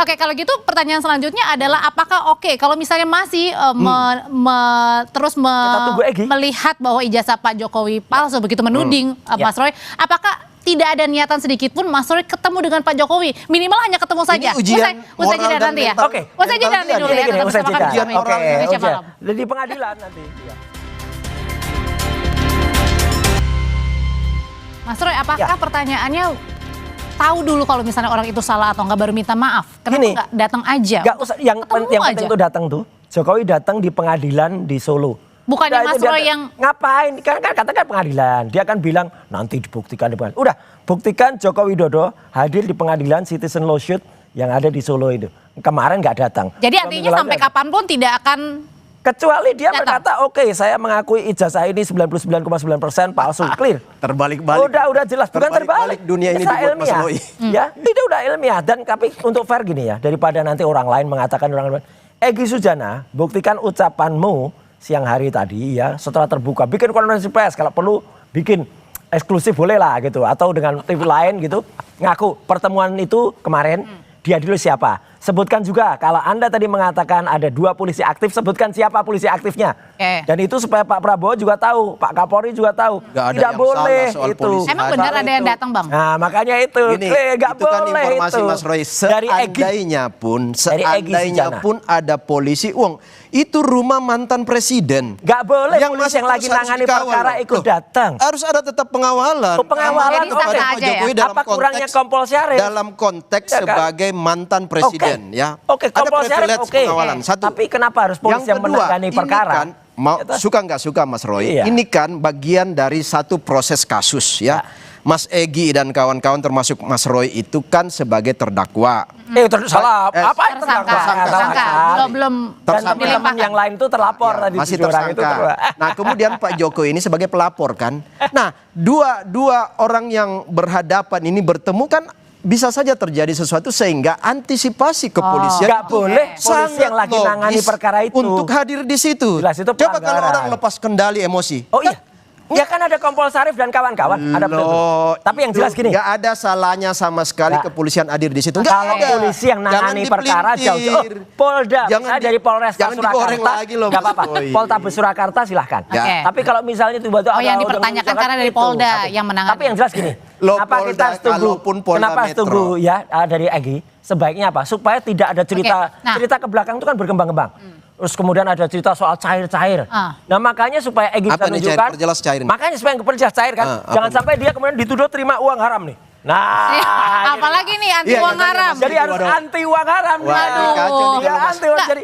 Oke, kalau gitu pertanyaan selanjutnya adalah apakah kalau misalnya masih terus melihat bahwa ijazah Pak Jokowi palsu, begitu menuding Mas Roy, apakah tidak ada niatan sedikit pun Mas Roy ketemu dengan Pak Jokowi, minimal hanya ketemu saja. Usai jeda nanti ya. Oke. Usai jeda nanti dulu ya. Usai jeda. Oke. Di pengadilan nanti. Mas Roy, apakah pertanyaannya tahu dulu kalau misalnya orang itu salah atau enggak baru minta maaf? Kenapa enggak datang aja? Enggak usah, yang penting itu datang tuh. Jokowi datang di pengadilan di Solo. Bukannya Mas Roy yang ngapain? Kan katakan pengadilan. Dia akan bilang nanti dibuktikan di pengadilan. Udah, buktikan Joko Widodo hadir di pengadilan Citizen Lawsuit yang ada di Solo itu. Kemarin nggak datang. Jadi artinya sampai kapanpun tidak akan, kecuali dia berkata, oke, saya mengakui ijazah ini 99,9% palsu, clear. Terbalik-balik. Udah jelas, bukan terbalik. Dunia ini dibuat Mas Roy. Ya, itu udah ilmiah. Dan tapi untuk fair gini ya, daripada nanti orang lain mengatakan orang lain. Egy Sujana, buktikan ucapanmu siang hari tadi ya, setelah terbuka. Bikin konferensi pers, kalau perlu bikin eksklusif boleh lah gitu. Atau dengan TV lain gitu, ngaku pertemuan itu kemarin, dia dulu siapa. Sebutkan juga kalau Anda tadi mengatakan ada 2 polisi aktif, sebutkan siapa polisi aktifnya. Dan itu supaya Pak Prabowo juga tahu, Pak Kapolri juga tahu. Tidak boleh itu. Emang benar ada yang datang, Bang? Nah, makanya itu. Nggak itu kan boleh informasi itu. Mas Roy. Seandainya pun ada polisi, itu rumah mantan presiden. Nggak boleh yang polisi yang lagi nangani perkara ikut datang. Harus ada tetap pengawalan. Pengawalan kepada Pak Jokowi dalam apa kurangnya Kompol Syarif? Dalam konteks sebagai mantan presiden. Ya. Oke, Kompol Syarif pengawalan. Satu. Tapi kenapa harus polisi yang menangani perkara? Suka nggak suka Mas Roy, ini kan bagian dari satu proses kasus ya. Mas Egy dan kawan-kawan termasuk Mas Roy itu kan sebagai terdakwa. Salah. Apa itu tersangka? Belum. Dan teman-teman yang lain itu terlapor tadi. Masih tersangka. Nah, kemudian Pak Jokowi ini sebagai pelapor kan. Nah, dua orang yang berhadapan ini bertemu kan bisa saja terjadi sesuatu sehingga antisipasi kepolisian nggak boleh polisi yang lagi nangani perkara itu untuk hadir di situ. Jelas, itu coba kalau orang lepas kendali emosi. Oh iya. Ya kan ada Kompol Syarif dan kawan-kawan. Tapi yang jelas gini. Nggak ada salahnya sama sekali kepolisian hadir di situ. Kalau polisi yang nangani perkara jauh-jauh. Polda, saya dari Polres Surakarta. Nggak apa-apa. Poltabes Surakarta silahkan. Tapi kalau misalnya tiba-tiba yang dipertanyakan karena dari Polda yang menangani. Tapi yang jelas gini. Kenapa kita setuju ya dari Egy? Sebaiknya apa? Supaya tidak ada cerita ke belakang itu kan berkembang-kembang. Terus kemudian ada cerita soal cair-cair. Nah makanya supaya Egy bisa menunjukkan. Makanya supaya perjelas cair kan. Jangan sampai dia kemudian dituduh terima uang haram nih. Nah, apalagi nih anti uang haram. Jadi harus anti uang haram. Aduh. Ya anti uang. Jadi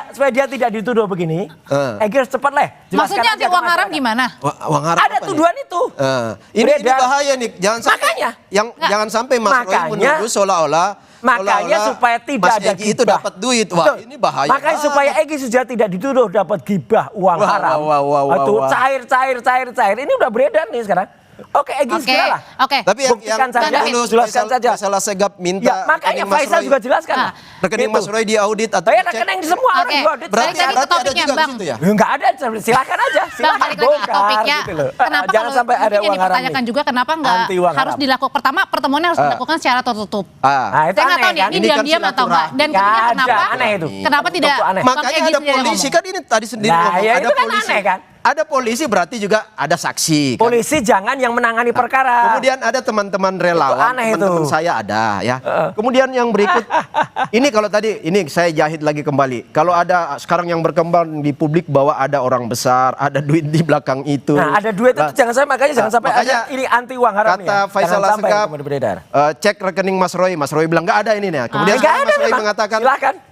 supaya dia tidak dituduh begini. Egy harus cepat lah. Maksudnya anti uang haram gimana? Uang haram. Ada tuduhan itu. Ini bahaya nih. Jangan sampai. Jangan sampai Mas Roy menuduh seolah-olah. Makanya supaya tidak ada gibah itu dapat duit. Wah, ini bahaya. Makanya supaya Egy sudah tidak dituduh dapat gibah uang haram. Itu cair. Ini udah beredar nih sekarang. Oke, Egy segera lah. Tapi buktikan saja, jelaskan saja. Masalah Segap minta. Makanya Faisal juga jelaskan. Rekening Mas Roy diaudit atau ya rekening di semua orang diaudit. Berarti ada juga di situ ya? Enggak ada, silakan aja. Bang, balik lagi ke topiknya. Kenapa jangan sampai ada uang haram. Dipertanyakan juga kenapa enggak harus dilakukan. Pertama, pertemuannya harus dilakukan secara tertutup. Nah, itu saya nggak tahu nih, ini diam-diam atau enggak. Dan kedua kenapa? Aneh itu. Kenapa tidak? Makanya ada polisi kan ini tadi sendiri ngomong. Ada polisi kan. Ada polisi berarti juga ada saksi. Polisi jangan yang menangani perkara. Kemudian ada teman-teman relawan, teman-teman saya ada ya. Kemudian yang berikut, ini kalau tadi, ini saya jahit lagi kembali. Kalau ada sekarang yang berkembang di publik bahwa ada orang besar, ada duit di belakang itu. Nah ada duit itu jangan sampai ada ini anti uang haram. Kata Faisal Segap, cek rekening Mas Roy bilang nggak ada ini nih. Kemudian Mas Roy mengatakan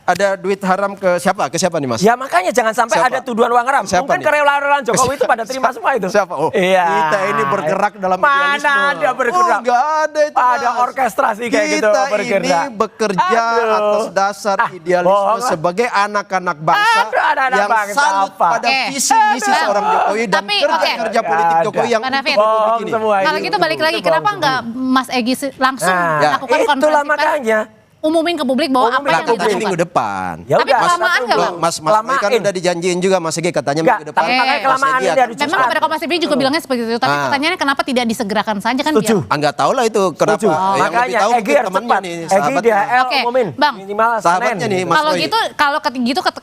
ada duit haram ke siapa nih Mas? Ya makanya jangan sampai ada tuduhan uang haram. Mungkin ke relawan Jokowi itu pada terima semua itu. Siapa? Kita ini bergerak dalam idealisme. Mana ada bergerak? Enggak ada itu. Ada orkestrasi kayak gitu bergerak. Kita ini bekerja atas dasar idealisme sebagai anak-anak bangsa yang salut pada visi misi seorang Jokowi dan kerja politik Jokowi yang untuk republik ini. Kalau gitu balik lagi, kenapa enggak Mas Egy langsung melakukan konferensi pers? Itulah makanya. umumin ke publik bahwa apa yang Katanya dilakukan. minggu depan. Ya Tapi udah, kelamaan nggak, Bang? Mas Roy kan udah dijanjiin juga Mas Egi katanya Enggak, minggu depan. tapi makanya kelamaan Mas Egi ini akan- dari Memang kepada Kompas TV juga bilangnya seperti itu. Tapi pertanyaannya kenapa tidak disegerakan saja kan? Setuju. biar- Nggak tahu lah itu kenapa. Setuju. Yang lebih Makanya tahu Egy mungkin harus temannya cepat. nih, Egy sahabatnya. DHL Oke, umumin. Bang. Minimal Sahabatnya Senin. nih, Mas Kalau Roy. gitu, kalau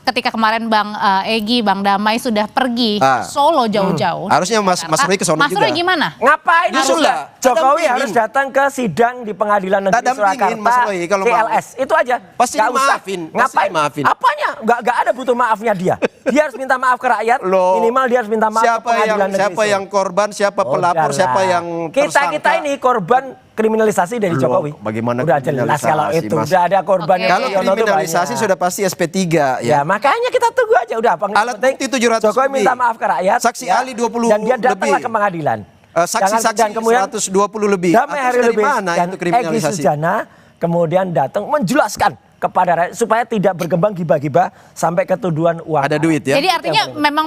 ketika kemarin Bang Egy, Bang Damai sudah pergi ke Solo jauh-jauh. Harusnya Mas Roy ke sono Mas juga. Roy gimana? Ngapain Nyusul harusnya? lah. Jokowi Dampingin. harus datang ke sidang di Pengadilan Negeri Tak dampingin, Mas Surakarta, Roy, kalau mau. CLS. Itu aja. Pasti Nggak usah. dimaafin, pasti Ngapain? dimaafin. Apanya? Nggak ada butuh maafnya dia. Dia harus minta maaf ke rakyat. Loh, Minimal dia harus minta maaf ke Pengadilan Negeri siapa Solo. yang korban, siapa pelapor, Udahlah. siapa yang tersangka. kita ini korban kriminalisasi dari Loh, Jokowi. bagaimana udah jelas kalau kriminalisasi, itu Mas? udah ada korban Oke. yang Kalau Yono tuh kriminalisasi banyak. sudah pasti SP3 Ya ya. makanya kita tunggu aja udah apa Alat bukti 700 Jokowi lebih. minta maaf ke rakyat. Saksi ahli 20 dan dia datanglah lebih. ke pengadilan. Saksi-saksi Dan kemudian 120 lebih. Damai Atau Hari dari Lebih mana dan itu Egy kriminalisasi? Sujana kemudian datang menjelaskan kepada rakyat supaya tidak berkembang gibah-gibah sampai ketuduhan uang. Ada duit ya. Jadi artinya memang